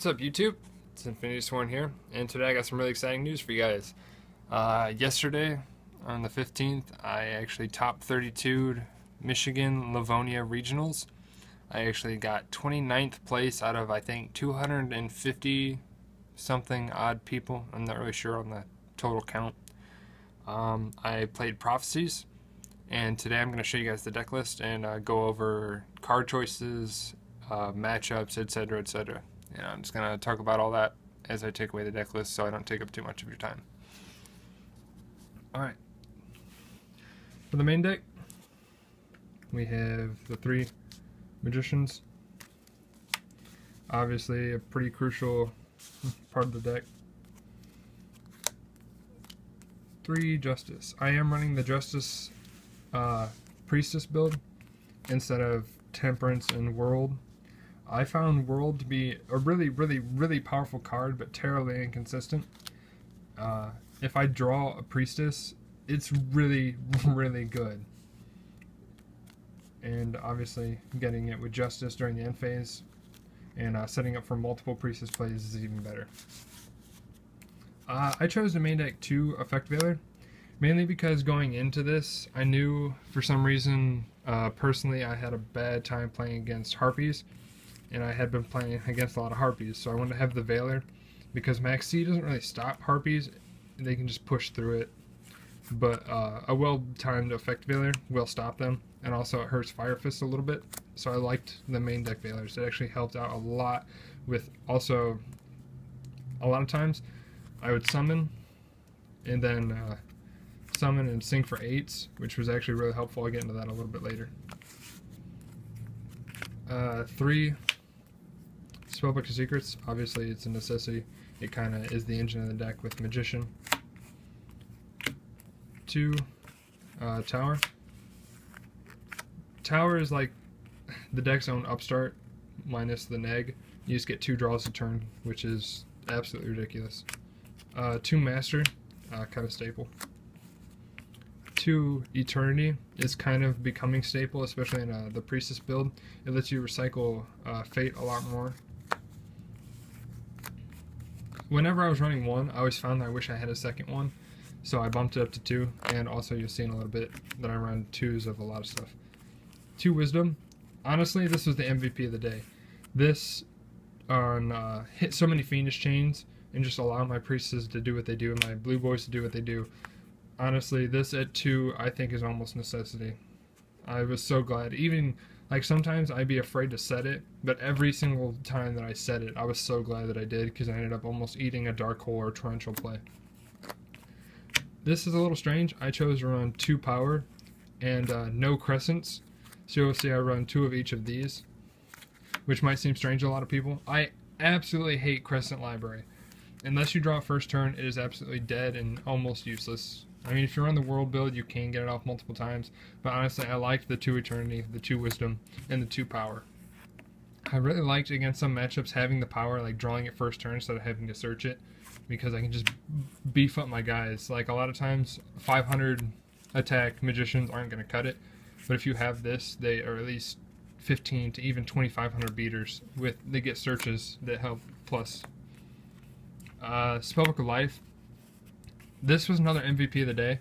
What's up, YouTube? It's Infinity Sworn here, and today I got some really exciting news for you guys. Yesterday, on the 15th, I actually top 32'd Michigan Livonia Regionals. I actually got 29th place out of, I think, 250 something odd people. I'm not really sure on the total count. I played Prophecies, and today I'm going to show you guys the deck list and go over card choices, matchups, etc., etc. And I'm just going to talk about all that as I take away the deck list so I don't take up too much of your time. Alright. For the main deck, we have the 3 Magicians. Obviously a pretty crucial part of the deck. 3 Justice. I am running the Justice Priestess build instead of Temperance and World. I found World to be a really powerful card, but terribly inconsistent. If I draw a Priestess, it's really good. And obviously getting it with Justice during the end phase and setting up for multiple Priestess plays is even better. I chose to main deck 2 Effect Veiler, mainly because going into this, I knew for some reason, personally, I had a bad time playing against Harpies. And I had been playing against a lot of Harpies, so I wanted to have the Veiler because Max C doesn't really stop Harpies, they can just push through it. But a well-timed Effect Veiler will stop them, and also it hurts Fire Fist a little bit, so I liked the main deck Veilers. It actually helped out a lot with also, a lot of times, I would summon, and then summon and sink for 8s, which was actually really helpful. I'll get into that a little bit later. 3 Spellbook of Secrets. Obviously it's a necessity. It kind of is the engine of the deck with Magician. 2 Tower. Tower is like the deck's own upstart minus the neg. You just get 2 draws a turn, which is absolutely ridiculous. 2 Master, kind of staple. 2 Eternity is kind of becoming staple, especially in the Priestess build. It lets you recycle Fate a lot more. Whenever I was running 1, I always found that I wish I had a second one, so I bumped it up to 2, and also you'll see in a little bit that I run 2s of a lot of stuff. 2 Wisdom. Honestly, this was the MVP of the day. This on hit so many Fiendish Chains and just allow my Priestesses to do what they do and my Blue Boys to do what they do. Honestly, this at 2 I think is almost necessity. I was so glad. Even, like, sometimes I'd be afraid to set it, but every single time that I set it, I was so glad that I did, because I ended up almost eating a Dark Hole or Torrential play. This is a little strange. I chose to run 2 Power and no Crescents, so you'll see I run 2 of each of these, which might seem strange to a lot of people. I absolutely hate Crescent Library. Unless you draw first turn, it is absolutely dead and almost useless. I mean, if you run the World build, you can get it off multiple times, but honestly, I liked the 2 Eternity, the 2 Wisdom, and the 2 Power. I really liked, against some matchups, having the Power, like drawing it first turn instead of having to search it, because I can just beef up my guys. Like, a lot of times, 500 attack Magicians aren't going to cut it, but if you have this, they are at least 15 to even 2,500 beaters. They get searches that help plus. Spellbook of Life. This was another MVP of the day.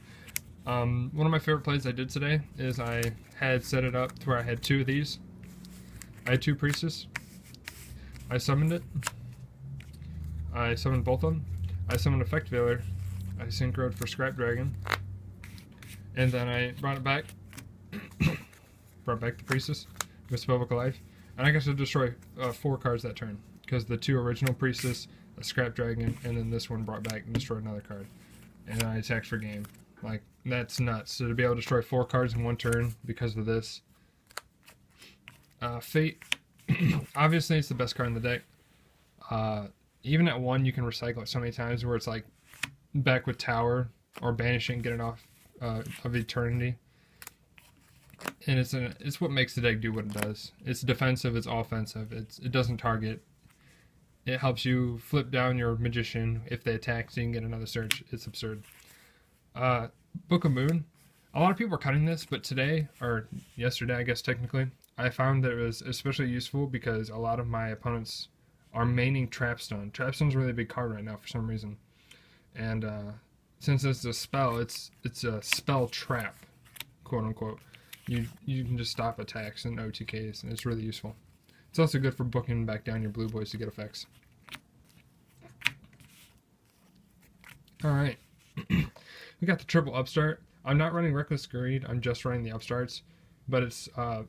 One of my favorite plays I did today is I had set it up to where I had 2 of these. I had 2 Priestess. I summoned it. I summoned both of them. I summoned Effect Veiler. I synchroed for Scrap Dragon. And then I brought it back. Brought back the Priestess with Spellbook of Life. And I got to destroy 4 cards that turn, because the 2 original Priestess, a Scrap Dragon, and then this one brought back and destroyed another card. And I attacked for game. Like, that's nuts. So to be able to destroy 4 cards in 1 turn because of this. Fate. Obviously, it's the best card in the deck. Even at 1, you can recycle it so many times where it's like back with Tower or banishing, get it off of Eternity. And it's what makes the deck do what it does. It's defensive, it's offensive, it doesn't target. It helps you flip down your Magician if they attack so you can get another search. It's absurd. Book of Moon. A lot of people are cutting this, but today, or yesterday I guess technically, I found that it was especially useful because a lot of my opponents are maining Trapstone. Trapstone's a really big card right now for some reason. And since it's a spell, it's a spell trap, quote unquote. You can just stop attacks and OTKs, and it's really useful. It's also good for booking back down your blue boys to get effects. Alright. We got the triple upstart. I'm not running Reckless Greed, I'm just running the upstarts. But it's a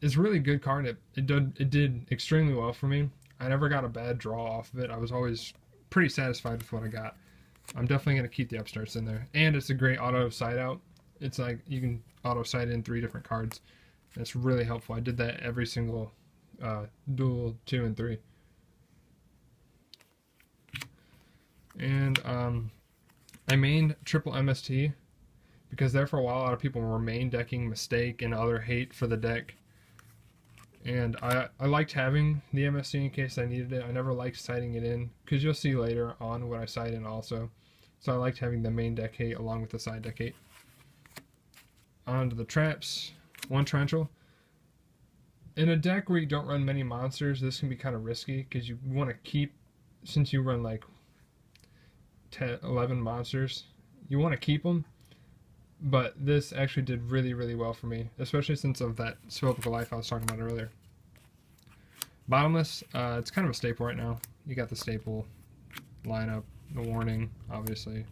really good card. It did extremely well for me. I never got a bad draw off of it. I was always pretty satisfied with what I got. I'm definitely going to keep the upstarts in there. And it's a great auto side out. It's like you can auto side in 3 different cards. It's really helpful. I did that every single duel 2 and 3. And I mained triple MST because there for a while a lot of people were main decking Mistake and other hate for the deck. And I liked having the MST in case I needed it. I never liked siding it in because you'll see later on what I side in also. So I liked having the main deck hate along with the side deck hate. On to the traps. 1 torrential. In a deck where you don't run many monsters, this can be kind of risky because you want to keep, since you run like 10, 11 monsters, you want to keep them. But this actually did really, really well for me, especially since of that Spellbook of Life I was talking about earlier. Bottomless, it's kind of a staple right now. You got the staple lineup, the warning, obviously,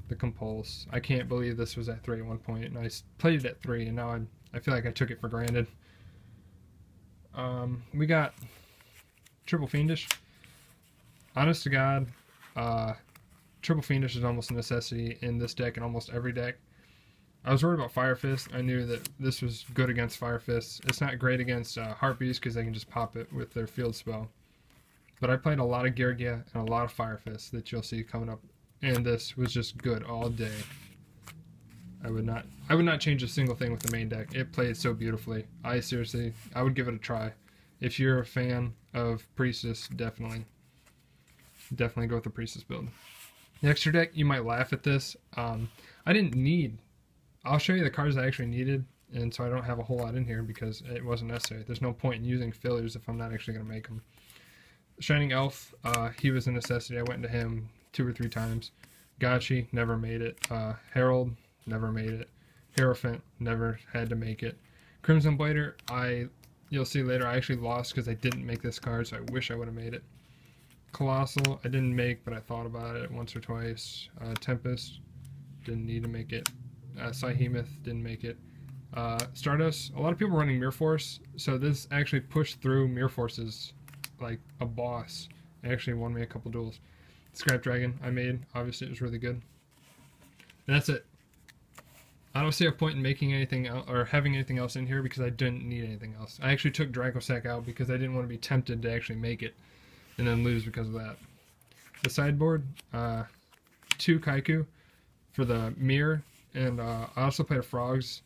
the compulse. I can't believe this was at 3 at one point, and I played it at 3, and now I feel like I took it for granted. We got Triple Fiendish. Honest to God, Triple Fiendish is almost a necessity in this deck and almost every deck. I was worried about Fire Fist. I knew that this was good against Fire Fist. It's not great against Harpies because they can just pop it with their field spell. But I played a lot of Geargia and a lot of Fire Fist that you'll see coming up. And this was just good all day. I would not change a single thing with the main deck. It played so beautifully. I would give it a try. If you're a fan of Priestess, definitely go with the Priestess build. The extra deck, you might laugh at this. I didn't need. I'll show you the cards I actually needed, and so I don't have a whole lot in here because it wasn't necessary. There's no point in using fillers if I'm not actually going to make them. Shining Elf, he was a necessity. I went into him 2 or 3 times. Gotchi, never made it. Herald, never made it. Hierophant, never had to make it. Crimson Blader, you'll see later, I actually lost because I didn't make this card, so I wish I would have made it. Colossal, I didn't make, but I thought about it once or twice. Tempest, didn't need to make it. Psyhemoth, didn't make it. Stardust, a lot of people running Mirror Force, so this actually pushed through Mirror Forces like a boss. It actually won me a couple duels. Scrap Dragon, I made. Obviously, it was really good. And that's it. I don't see a point in making anything else or having anything else in here because I didn't need anything else. I actually took Dracossack out because I didn't want to be tempted to actually make it and then lose because of that. The sideboard, 2 Kaiku for the mirror, and I also played a Frogs,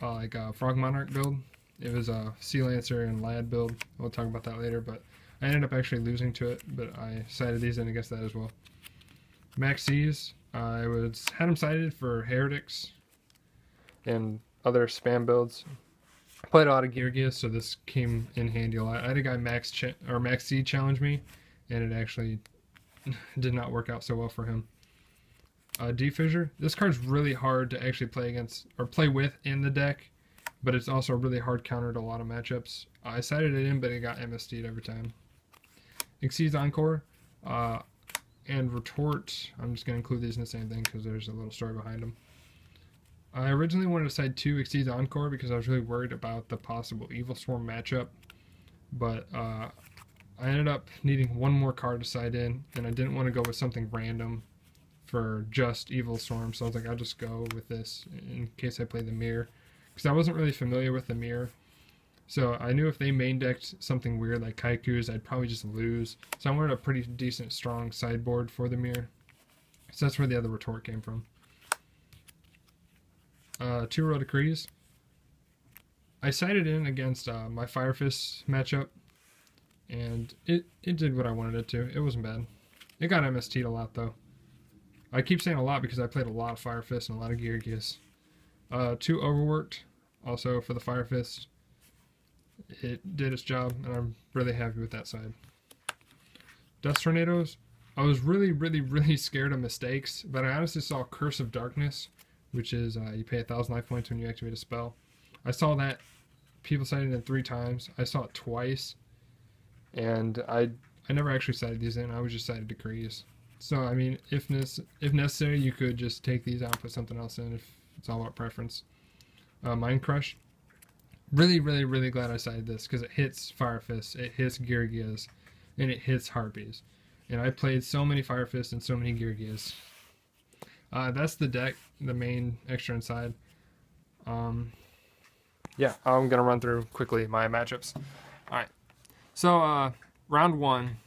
like a Frog Monarch build. It was a Sea Lancer and Lad build. We'll talk about that later, but I ended up actually losing to it, but I sided these in against that as well. Max C's, I had them sided for Heretics and other spam builds. I played a lot of Geargia, so this came in handy a lot. I had a guy Max C challenge me, and it actually did not work out so well for him. D-Fissure. This card's really hard to actually play against or play with in the deck, but it's also a really hard counter to a lot of matchups. I sided it in, but it got MST'd every time. Exceeds Encore and Retort. I'm just going to include these in the same thing because there's a little story behind them. I originally wanted to side 2 Exceeds Encore because I was really worried about the possible Evil Swarm matchup, but I ended up needing 1 more card to side in, and I didn't want to go with something random for just Evil Storm, so I was like, I'll just go with this in case I play the Mirror, because I wasn't really familiar with the Mirror, so I knew if they main decked something weird like Kaikus, I'd probably just lose, so I wanted a pretty decent strong sideboard for the Mirror, so that's where the other Retort came from. 2 Royal Decrees. I sided in against my Fire Fist matchup, and it did what I wanted it to. It wasn't bad. It got MST'd a lot though. I keep saying a lot because I played a lot of Fire Fist and a lot of Geargias. 2 Overworked, also for the Fire Fist. It did its job, and I'm really happy with that side. Dust Tornadoes, I was really, really, really scared of mistakes, but I honestly saw Curse of Darkness, which is you pay 1,000 life points when you activate a spell. I saw that people cited it 3 times. I saw it twice, and I never actually cited these in. I was just cited Decrees. So I mean, if necessary, you could just take these out and put something else in. If it's all about preference. Mind Crush. Really, really, really glad I cited this because it hits Fire Fists, it hits Girgias, and it hits Harpies. And I played so many Fire Fists and so many Girgias. That's the deck, the main extra inside. Yeah, I'm going to run through quickly my matchups. Alright, so round 1,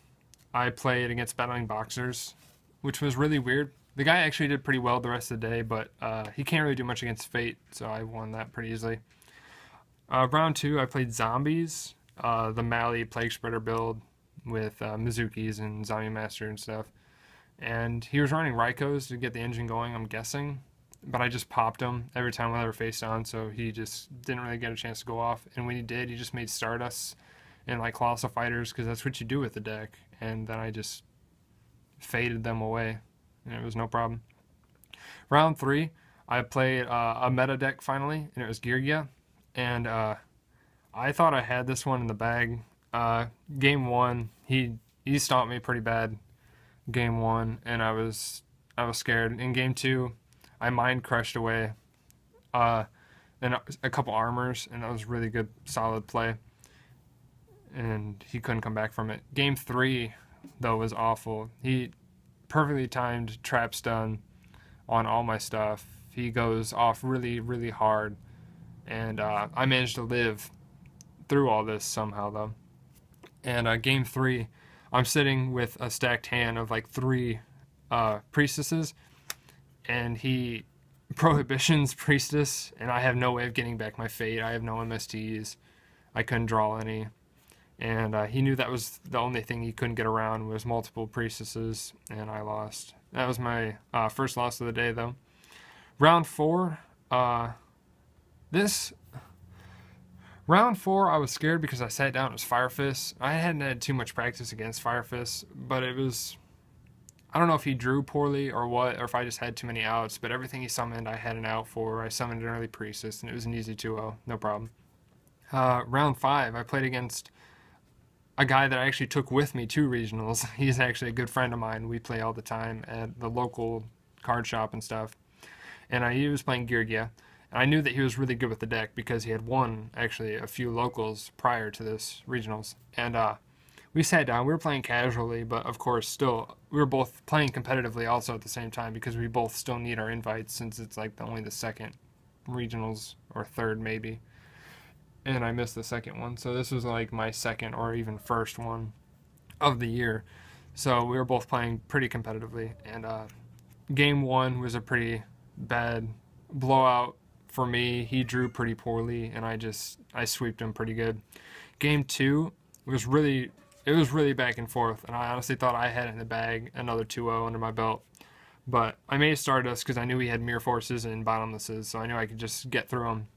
I played against Battling Boxers, which was really weird. The guy actually did pretty well the rest of the day, but he can't really do much against Fate, so I won that pretty easily. Round 2, I played Zombies, the Mali Plague Spreader build with Mizukis and Zombie Master and stuff. And he was running Raikos to get the engine going, I'm guessing. But I just popped him every time I were face down, so he just didn't really get a chance to go off. And when he did, he just made Stardust and like Colossal Fighters, because that's what you do with the deck. And then I just faded them away, and it was no problem. Round 3, I played a meta deck finally, and it was Girgia. And I thought I had this one in the bag. Game 1, he stomped me pretty bad. Game 1, and I was scared. In Game 2, I mind crushed away and a couple armors, and that was really good, solid play. And he couldn't come back from it. Game 3, though, was awful. He perfectly timed trap stun on all my stuff. He goes off really, really hard, and I managed to live through all this somehow, though. And Game 3, I'm sitting with a stacked hand of like 3 priestesses, and he prohibitions priestess, and I have no way of getting back my fate. I have no MSTs. I couldn't draw any. And he knew that was the only thing he couldn't get around was multiple priestesses, and I lost. That was my first loss of the day, though. Round 4, Round 4, I was scared because I sat down. It was Fire Fist. I hadn't had too much practice against Fire Fist, but it was... I don't know if he drew poorly or what, or if I just had too many outs, but everything he summoned, I had an out for. I summoned an early Priestess, and it was an easy 2-0. No problem. Round 5, I played against a guy that I actually took with me to regionals. He's actually a good friend of mine. We play all the time at the local card shop and stuff. And he was playing Girgia. And I knew that he was really good with the deck because he had won, actually, a few locals prior to this regionals. And we sat down. We were playing casually, but of course, still, we were both playing competitively also at the same time because we both still need our invites since it's like only the second regionals, or third maybe. And I missed the second one. So this was like my second or even first one of the year. So we were both playing pretty competitively. And Game 1 was a pretty bad blowout for me. He drew pretty poorly, and I sweeped him pretty good. Game 2 was really back and forth, and I honestly thought I had it in the bag, another 2-0 under my belt. But I made Stardust because I knew he had Mirror Forces and Bottomlesses, so I knew I could just get through him.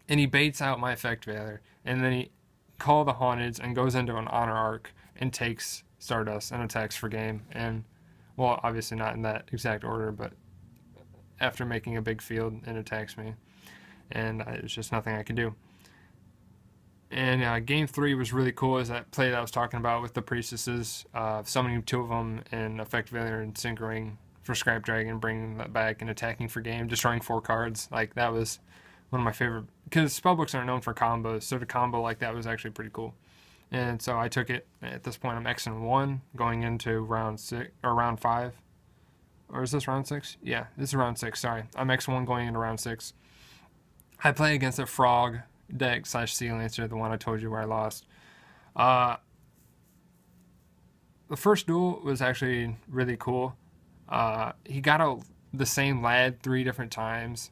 And he baits out my Effect Veiler, and then he calls the Haunteds and goes into an Honor Arc and takes Stardust and attacks for game. And, well, obviously not in that exact order, but after making a big field, it attacks me. And it's just nothing I could do. And Game 3 was really cool, is that play that I was talking about with the Priestesses, summoning 2 of them and Effect Veiler and Syncering for Scrap Dragon, bringing that back and attacking for game, destroying 4 cards. Like, that was one of my favorite, because spellbooks aren't known for combos, so to combo like that was actually pretty cool. And so I took it. At this point, I'm X-1 going into round 6 or round 5. Or is this round 6? Yeah, this is round 6. Sorry, I'm X-1 going into round 6. I play against a Frog deck / Sea Lancer, the one I told you where I lost. The first duel was actually really cool. He got the same lad 3 different times,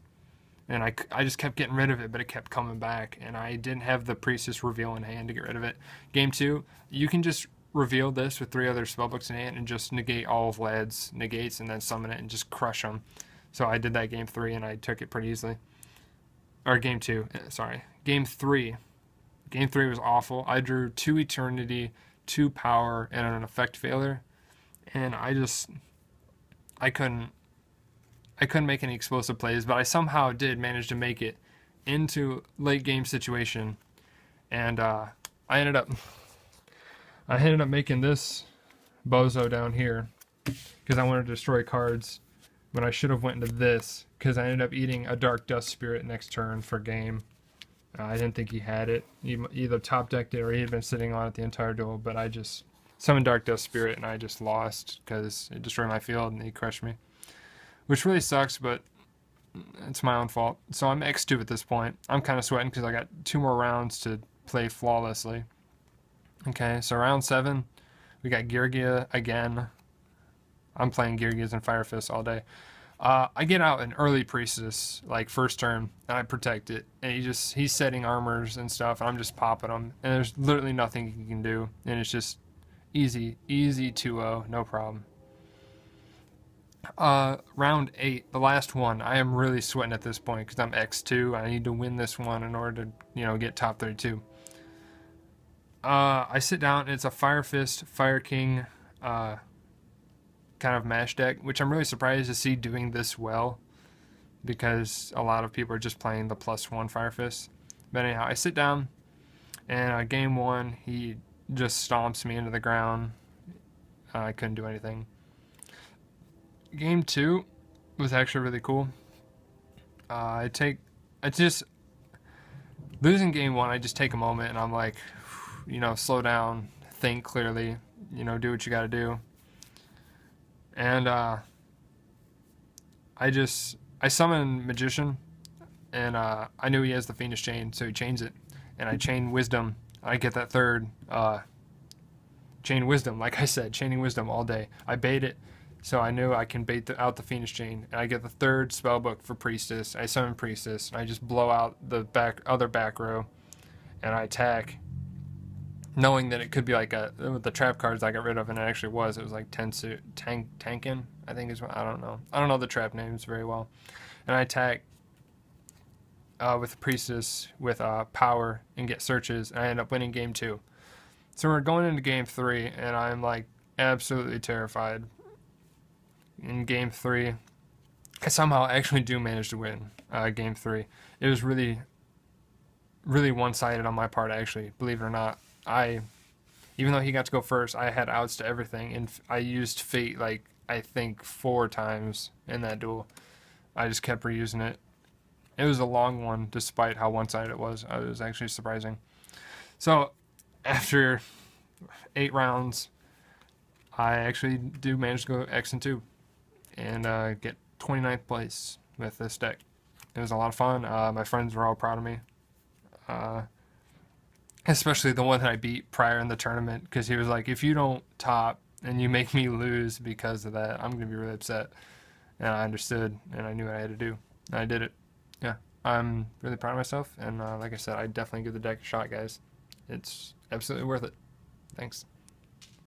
and I just kept getting rid of it, but it kept coming back, and I didn't have the Priestess reveal in hand to get rid of it. Game 2, you can just reveal this with 3 other spellbooks in hand and just negate all of lad's negates and then summon it and just crush them. So I did that Game 3, and I took it pretty easily. Or Game 2, sorry. Game 3. Game 3 was awful. I drew 2 Eternity, 2 power and an effect failure, and I couldn't make any explosive plays, but I somehow did manage to make it into late game situation, and I ended up making this bozo down here because I wanted to destroy cards when I should have went into this because I ended up eating a Dark Dust Spirit next turn for game. I didn't think he had it. He either top decked it or he had been sitting on it the entire duel, but I just summoned Dark Dust Spirit and I just lost because it destroyed my field and he crushed me. Which really sucks, but it's my own fault. So I'm X2 at this point. I'm kind of sweating because I got 2 more rounds to play flawlessly. Okay, so round 7, we got Girgia again. I'm playing Girgias and Fire Fists all day. I get out an early Priestess, like first turn, and I protect it. And he's setting armors and stuff, and I'm just popping them. And there's literally nothing he can do. And it's just easy 2-0, no problem. Round 8, the last one. I am really sweating at this point because I'm X2. I need to win this one in order to, get top 32. I sit down, and it's a Fire Fist, Fire King, kind of mash deck, which I'm really surprised to see doing this well because a lot of people are just playing the +1 Fire Fist. But anyhow, I sit down, and game 1, he just stomps me into the ground. I couldn't do anything. Game 2 was actually really cool. Losing game 1, I just take a moment and I'm like, slow down, think clearly, do what you gotta do. And I summon Magician, and I knew he has the Fiendish Chain, so he chains it, and I chain Wisdom. I get that third chain Wisdom, like I said, chaining Wisdom all day. I bait it, so I knew I can bait out the Fiendish Chain, and I get the third Spellbook for Priestess. I summon Priestess, and I just blow out the other back row, and I attack, knowing that it could be like the trap cards I got rid of, and it actually was. It was like Tankin, I think is what, I don't know. I don't know the trap names very well. And I attack with the Priestess with power and get searches, and I end up winning game 2. So we're going into game 3, and I'm like absolutely terrified. In game 3, I somehow actually do manage to win game 3. It was really, really one-sided on my part, actually, believe it or not. Even though he got to go first, I had outs to everything, and I used Fate like I think 4 times in that duel. I just kept reusing it. It was a long one, despite how one-sided it was. It was actually surprising. So after 8 rounds, I actually do manage to go X2 and get 29th place with this deck. It was a lot of fun. My friends were all proud of me. Especially the one that I beat prior in the tournament, because he was like, if you don't top and you make me lose because of that, I'm going to be really upset. And I understood, and I knew what I had to do. And I did it. Yeah, I'm really proud of myself, and like I said, I definitely give the deck a shot, guys. It's absolutely worth it. Thanks.